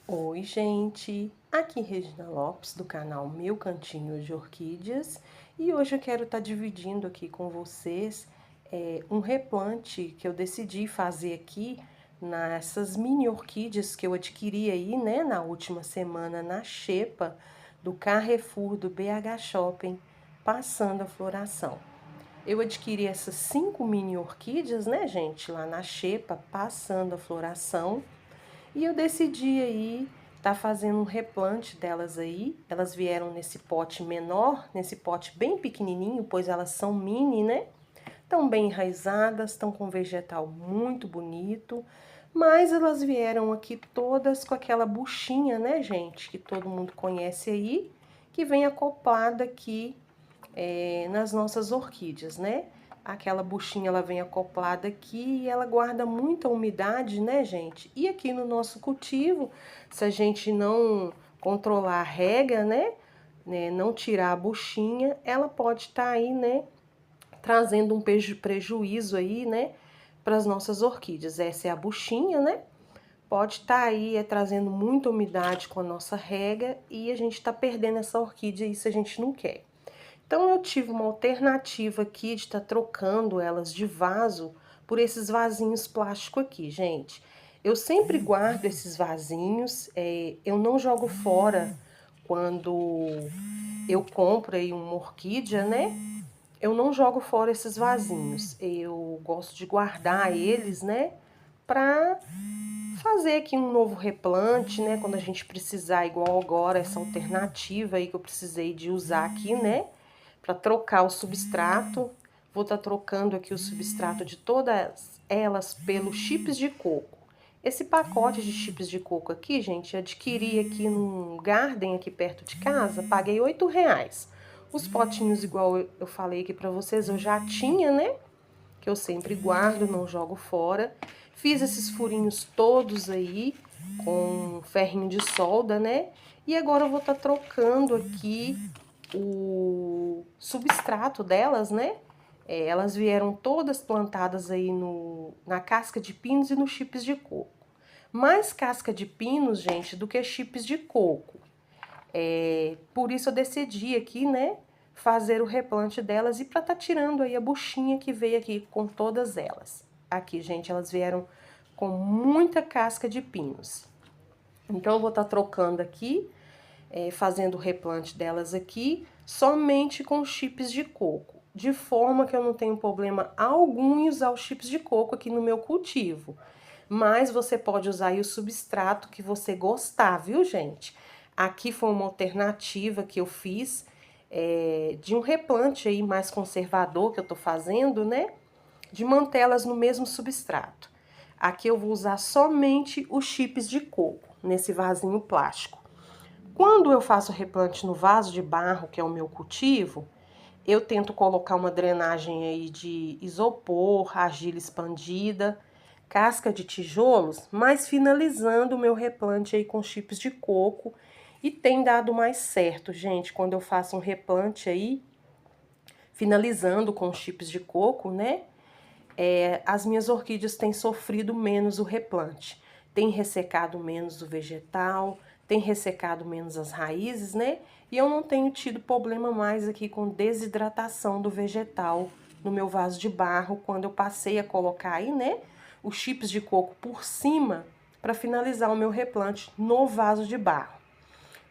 Oi, gente! Aqui Regina Lopes, do canal Meu Cantinho de Orquídeas, e hoje eu quero estar dividindo aqui com vocês um replante que eu decidi fazer aqui nessas mini orquídeas que eu adquiri aí, né, na última semana na Xepa do Carrefour do BH Shopping, passando a floração. Eu adquiri essas 5 mini orquídeas, né, gente, lá na Xepa, passando a floração. E eu decidi aí tá fazendo um replante delas aí. Elas vieram nesse pote menor, nesse pote bem pequenininho, pois elas são mini, né? Estão bem enraizadas, estão com vegetal muito bonito. Mas elas vieram aqui todas com aquela buchinha, né, gente? Que todo mundo conhece aí, que vem acoplada aqui nas nossas orquídeas, né? Aquela buchinha, ela vem acoplada aqui e ela guarda muita umidade, né, gente? E aqui no nosso cultivo, se a gente não controlar a rega, né, não tirar a buchinha, ela pode estar aí, né, trazendo um prejuízo aí, né, para as nossas orquídeas. Essa é a buchinha, né? Pode estar aí trazendo muita umidade com a nossa rega e a gente está perdendo essa orquídea e isso a gente não quer. Então eu tive uma alternativa aqui de estar trocando elas de vaso por esses vasinhos plástico aqui, gente. Eu sempre guardo esses vasinhos, eu não jogo fora quando eu compro aí uma orquídea, né? Eu não jogo fora esses vasinhos. Eu gosto de guardar eles, né? Pra fazer aqui um novo replante, né? Quando a gente precisar, igual agora, essa alternativa aí que eu precisei de usar aqui, né? Para trocar o substrato. Vou estar trocando aqui o substrato de todas elas pelos chips de coco. Esse pacote de chips de coco aqui, gente, adquiri aqui num garden aqui perto de casa, paguei R$ 8. Os potinhos, igual eu falei aqui para vocês, eu já tinha, né? Que eu sempre guardo, não jogo fora. Fiz esses furinhos todos aí com ferrinho de solda, né? E agora eu vou estar trocando aqui o substrato delas, né? Elas vieram todas plantadas aí na casca de pinos e nos chips de coco. Mais casca de pinos, gente, do que chips de coco. Por isso eu decidi aqui, né, fazer o replante delas e para tá tirando aí a buchinha que veio aqui com todas elas. Aqui, gente, elas vieram com muita casca de pinos. Então eu vou estar trocando aqui, fazendo o replante delas aqui, somente com chips de coco. De forma que eu não tenho problema algum em usar os chips de coco aqui no meu cultivo. Mas você pode usar aí o substrato que você gostar, viu, gente? Aqui foi uma alternativa que eu fiz de um replante aí mais conservador que eu tô fazendo, né? De mantê-las no mesmo substrato. Aqui eu vou usar somente os chips de coco, nesse vasinho plástico. Quando eu faço replante no vaso de barro, que é o meu cultivo, eu tento colocar uma drenagem aí de isopor, argila expandida, casca de tijolos, mas finalizando o meu replante aí com chips de coco. E tem dado mais certo, gente, quando eu faço um replante aí, finalizando com chips de coco, né? As minhas orquídeas têm sofrido menos o replante. Tem ressecado menos o vegetal, tem ressecado menos as raízes, né? E eu não tenho tido problema mais aqui com desidratação do vegetal no meu vaso de barro, quando eu passei a colocar aí, né, os chips de coco por cima para finalizar o meu replante no vaso de barro.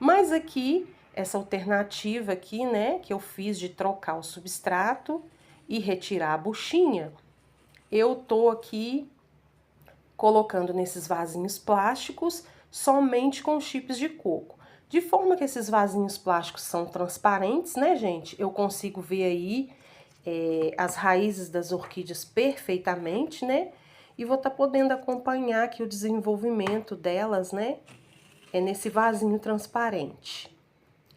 Mas aqui, essa alternativa aqui, né, que eu fiz de trocar o substrato e retirar a buchinha, eu tô aqui colocando nesses vasinhos plásticos somente com chips de coco. De forma que esses vasinhos plásticos são transparentes, né, gente? Eu consigo ver aí as raízes das orquídeas perfeitamente, né? E vou estar podendo acompanhar aqui o desenvolvimento delas, né? Nesse vasinho transparente.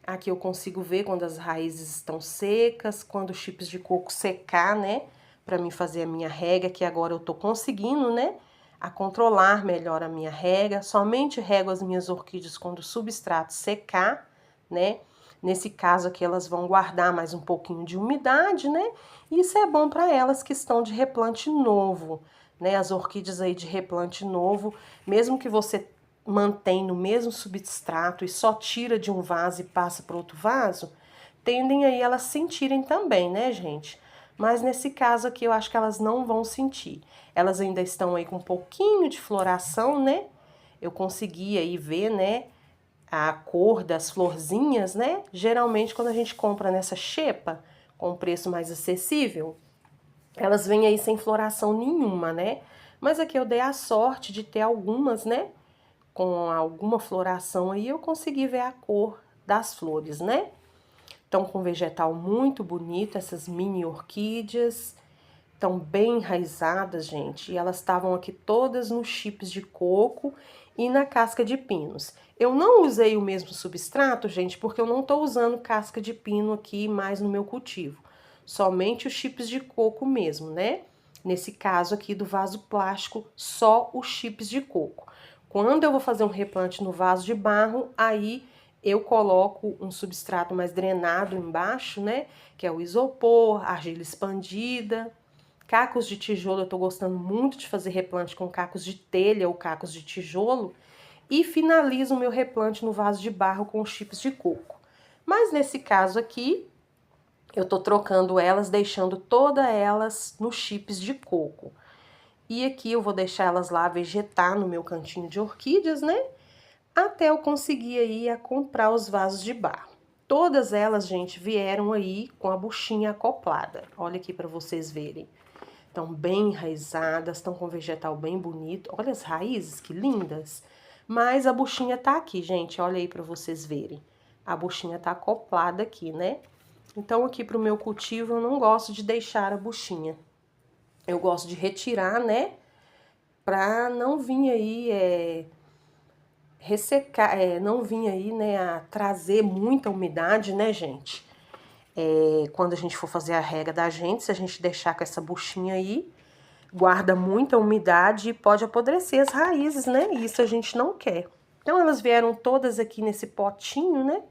Aqui eu consigo ver quando as raízes estão secas, quando os chips de coco secar, né? Para mim fazer a minha rega, que agora eu tô conseguindo, né? A controlar melhor a minha rega. Somente rego as minhas orquídeas quando o substrato secar, né? Nesse caso aqui elas vão guardar mais um pouquinho de umidade, né? E isso é bom para elas que estão de replante novo, né? As orquídeas aí de replante novo, mesmo que você mantém no mesmo substrato e só tira de um vaso e passa para outro vaso, tendem aí elas sentirem também, né, gente? Mas nesse caso aqui eu acho que elas não vão sentir. Elas ainda estão aí com um pouquinho de floração, né? Eu consegui aí ver, né, a cor das florzinhas, né? Geralmente quando a gente compra nessa xepa, com preço mais acessível, elas vêm aí sem floração nenhuma, né? Mas aqui eu dei a sorte de ter algumas, né? Com alguma floração aí, eu consegui ver a cor das flores, né? Estão com vegetal muito bonito, essas mini orquídeas. Estão bem enraizadas, gente. E elas estavam aqui todas nos chips de coco e na casca de pinos. Eu não usei o mesmo substrato, gente, porque eu não estou usando casca de pino aqui mais no meu cultivo. Somente os chips de coco mesmo, né? Nesse caso aqui do vaso plástico, só os chips de coco. Quando eu vou fazer um replante no vaso de barro, aí eu coloco um substrato mais drenado embaixo, né? Que é o isopor, argila expandida. Cacos de tijolo, eu tô gostando muito de fazer replante com cacos de telha ou cacos de tijolo. E finalizo o meu replante no vaso de barro com chips de coco. Mas nesse caso aqui, eu tô trocando elas, deixando todas elas nos chips de coco. E aqui eu vou deixar elas lá vegetar no meu cantinho de orquídeas, né? Até eu conseguir aí a comprar os vasos de barro. Todas elas, gente, vieram aí com a buchinha acoplada. Olha aqui para vocês verem. Estão bem enraizadas, estão com vegetal bem bonito. Olha as raízes, que lindas. Mas a buchinha tá aqui, gente. Olha aí para vocês verem. A buchinha tá acoplada aqui, né? Então, aqui pro meu cultivo, eu não gosto de deixar a buchinha. Eu gosto de retirar, né? Pra não vir aí, ressecar, não vir aí, né, a trazer muita umidade, né, gente? Quando a gente for fazer a rega da gente, se a gente deixar com essa buchinha aí, guarda muita umidade e pode apodrecer as raízes, né? E isso a gente não quer. Então, elas vieram todas aqui nesse potinho, né?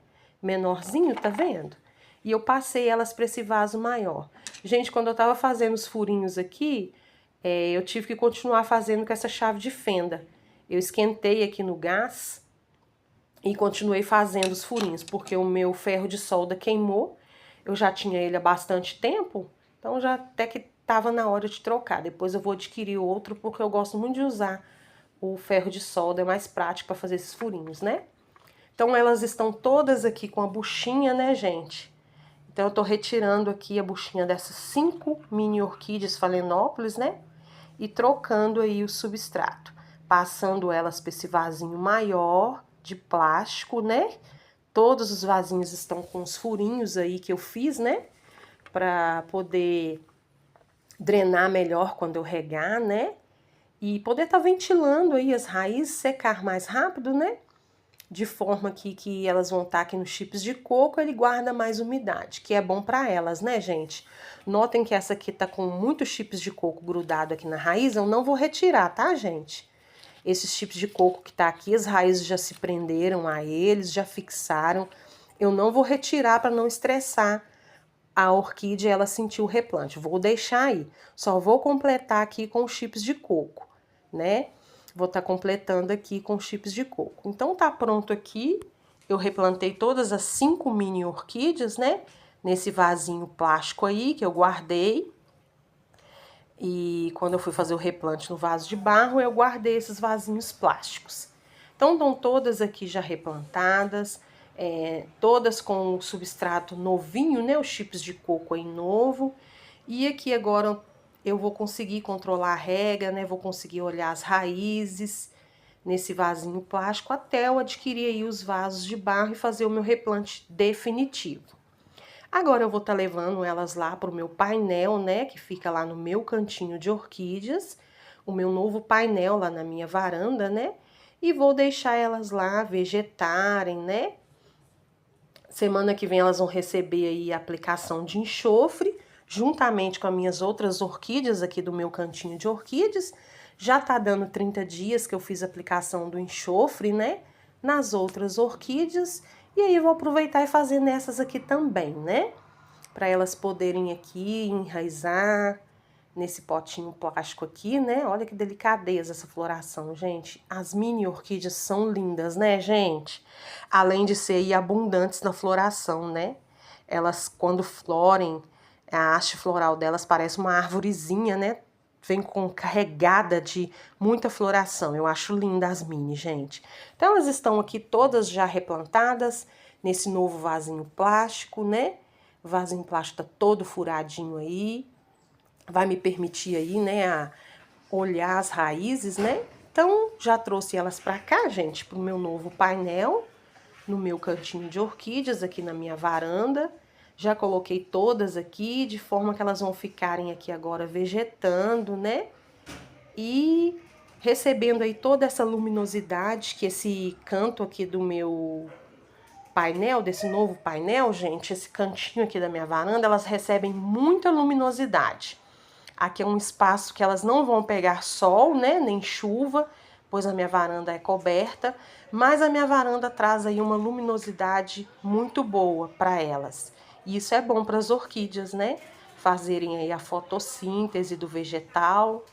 Menorzinho, tá vendo? E eu passei elas para esse vaso maior. Gente, quando eu tava fazendo os furinhos aqui, eu tive que continuar fazendo com essa chave de fenda. Eu esquentei aqui no gás e continuei fazendo os furinhos, porque o meu ferro de solda queimou. Eu já tinha ele há bastante tempo, então já até que tava na hora de trocar. Depois eu vou adquirir outro, porque eu gosto muito de usar o ferro de solda, é mais prático para fazer esses furinhos, né? Então elas estão todas aqui com a buchinha, né, gente? Então eu tô retirando aqui a buchinha dessas 5 mini orquídeas Phalaenopsis, né? E trocando aí o substrato, passando elas para esse vasinho maior de plástico, né? Todos os vasinhos estão com os furinhos aí que eu fiz, né? Para poder drenar melhor quando eu regar, né? E poder estar ventilando aí as raízes, secar mais rápido, né? De forma que elas vão estar aqui nos chips de coco, ele guarda mais umidade, que é bom para elas, né, gente? Notem que essa aqui tá com muitos chips de coco grudado aqui na raiz, eu não vou retirar, tá, gente? Esses chips de coco que tá aqui, as raízes já se prenderam a eles, já fixaram. Eu não vou retirar para não estressar a orquídea, ela sentir o replante. Vou deixar aí. Só vou completar aqui com os chips de coco, né? Vou estar completando aqui com chips de coco. Então, tá pronto aqui. Eu replantei todas as 5 mini orquídeas, né? Nesse vasinho plástico aí que eu guardei. E quando eu fui fazer o replante no vaso de barro, eu guardei esses vasinhos plásticos. Então, estão todas aqui já replantadas, todas com o substrato novinho, né? Os chips de coco aí novo. E aqui agora eu vou conseguir controlar a rega, né? Vou conseguir olhar as raízes nesse vasinho plástico até eu adquirir aí os vasos de barro e fazer o meu replante definitivo. Agora eu vou estar levando elas lá para o meu painel, né? Que fica lá no meu cantinho de orquídeas, o meu novo painel lá na minha varanda, né? E vou deixar elas lá vegetarem, né? Semana que vem elas vão receber aí a aplicação de enxofre, juntamente com as minhas outras orquídeas aqui do meu cantinho de orquídeas. Já tá dando 30 dias que eu fiz a aplicação do enxofre, né? Nas outras orquídeas. E aí eu vou aproveitar e fazer nessas aqui também, né? Para elas poderem aqui enraizar, nesse potinho plástico aqui, né? Olha que delicadeza essa floração, gente. As mini orquídeas são lindas, né, gente? Além de ser aí abundantes na floração, né? Elas, quando florem, a haste floral delas parece uma arvorezinha, né? Vem carregada de muita floração. Eu acho linda as mini, gente. Então, elas estão aqui todas já replantadas nesse novo vasinho plástico, né? O vasinho plástico tá todo furadinho aí. Vai me permitir aí, né, a olhar as raízes, né? Então, já trouxe elas pra cá, gente, pro meu novo painel, no meu cantinho de orquídeas aqui na minha varanda. Já coloquei todas aqui, de forma que elas vão ficarem aqui agora vegetando, né? E recebendo aí toda essa luminosidade que esse canto aqui do meu painel, desse novo painel, gente, esse cantinho aqui da minha varanda, elas recebem muita luminosidade. Aqui é um espaço que elas não vão pegar sol, né, nem chuva, pois a minha varanda é coberta, mas a minha varanda traz aí uma luminosidade muito boa para elas. E isso é bom para as orquídeas, né, fazerem aí a fotossíntese do vegetal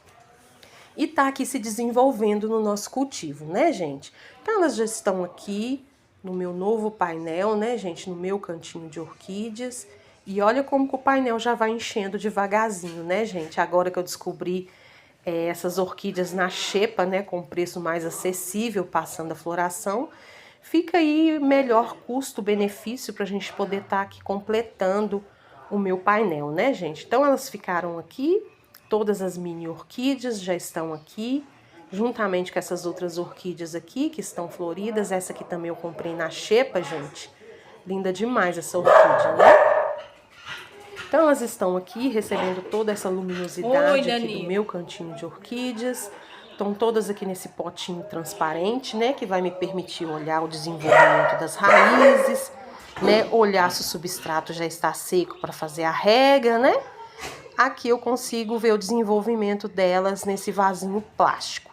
e tá aqui se desenvolvendo no nosso cultivo, né, gente? Então elas já estão aqui no meu novo painel, né, gente, no meu cantinho de orquídeas. E olha como que o painel já vai enchendo devagarzinho, né, gente? Agora que eu descobri essas orquídeas na xepa, né, com preço mais acessível, passando a floração, fica aí melhor custo-benefício para a gente poder estar aqui completando o meu painel, né, gente? Então, elas ficaram aqui, todas as mini orquídeas já estão aqui, juntamente com essas outras orquídeas aqui, que estão floridas. Essa aqui também eu comprei na xepa, gente. Linda demais essa orquídea, né? Então, elas estão aqui recebendo toda essa luminosidade aqui do meu cantinho de orquídeas. Estão todas aqui nesse potinho transparente, né? Que vai me permitir olhar o desenvolvimento das raízes, né? Olhar se o substrato já está seco para fazer a rega, né? Aqui eu consigo ver o desenvolvimento delas nesse vasinho plástico.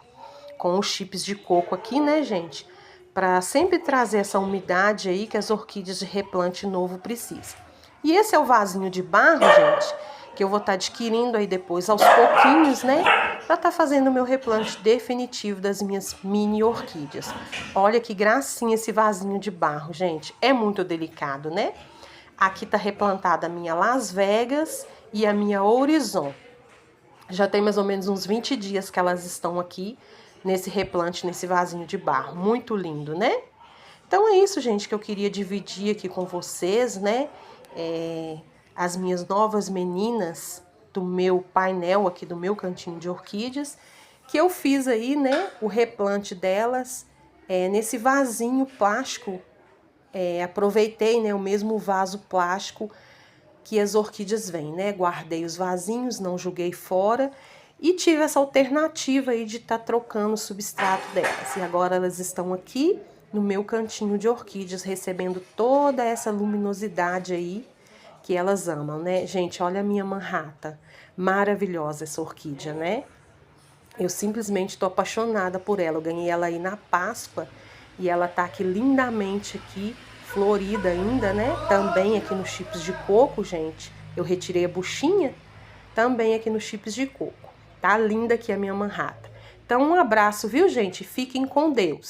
Com os chips de coco aqui, né, gente? Para sempre trazer essa umidade aí que as orquídeas de replante novo precisam. E esse é o vasinho de barro, gente, que eu vou estar adquirindo aí depois aos pouquinhos, né? Para estar fazendo o meu replante definitivo das minhas mini orquídeas. Olha que gracinha esse vasinho de barro, gente. É muito delicado, né? Aqui tá replantada a minha Las Vegas e a minha Horizon. Já tem mais ou menos uns 20 dias que elas estão aqui nesse replante, nesse vasinho de barro. Muito lindo, né? Então é isso, gente, que eu queria dividir aqui com vocês, né? As minhas novas meninas do meu painel aqui, do meu cantinho de orquídeas, que eu fiz aí, né? O replante delas nesse vasinho plástico. Aproveitei, né, o mesmo vaso plástico que as orquídeas vêm, né? Guardei os vasinhos, não joguei fora e tive essa alternativa aí de estar trocando o substrato delas. E agora elas estão aqui no meu cantinho de orquídeas, recebendo toda essa luminosidade aí que elas amam, né? Gente, olha a minha Manhattan, maravilhosa essa orquídea, né? Eu simplesmente tô apaixonada por ela. Eu ganhei ela aí na Páscoa e ela tá aqui lindamente aqui, florida ainda, né? Também aqui nos chips de coco, gente. Eu retirei a buchinha, também aqui nos chips de coco. Tá linda aqui a minha Manhattan. Então, um abraço, viu, gente? Fiquem com Deus.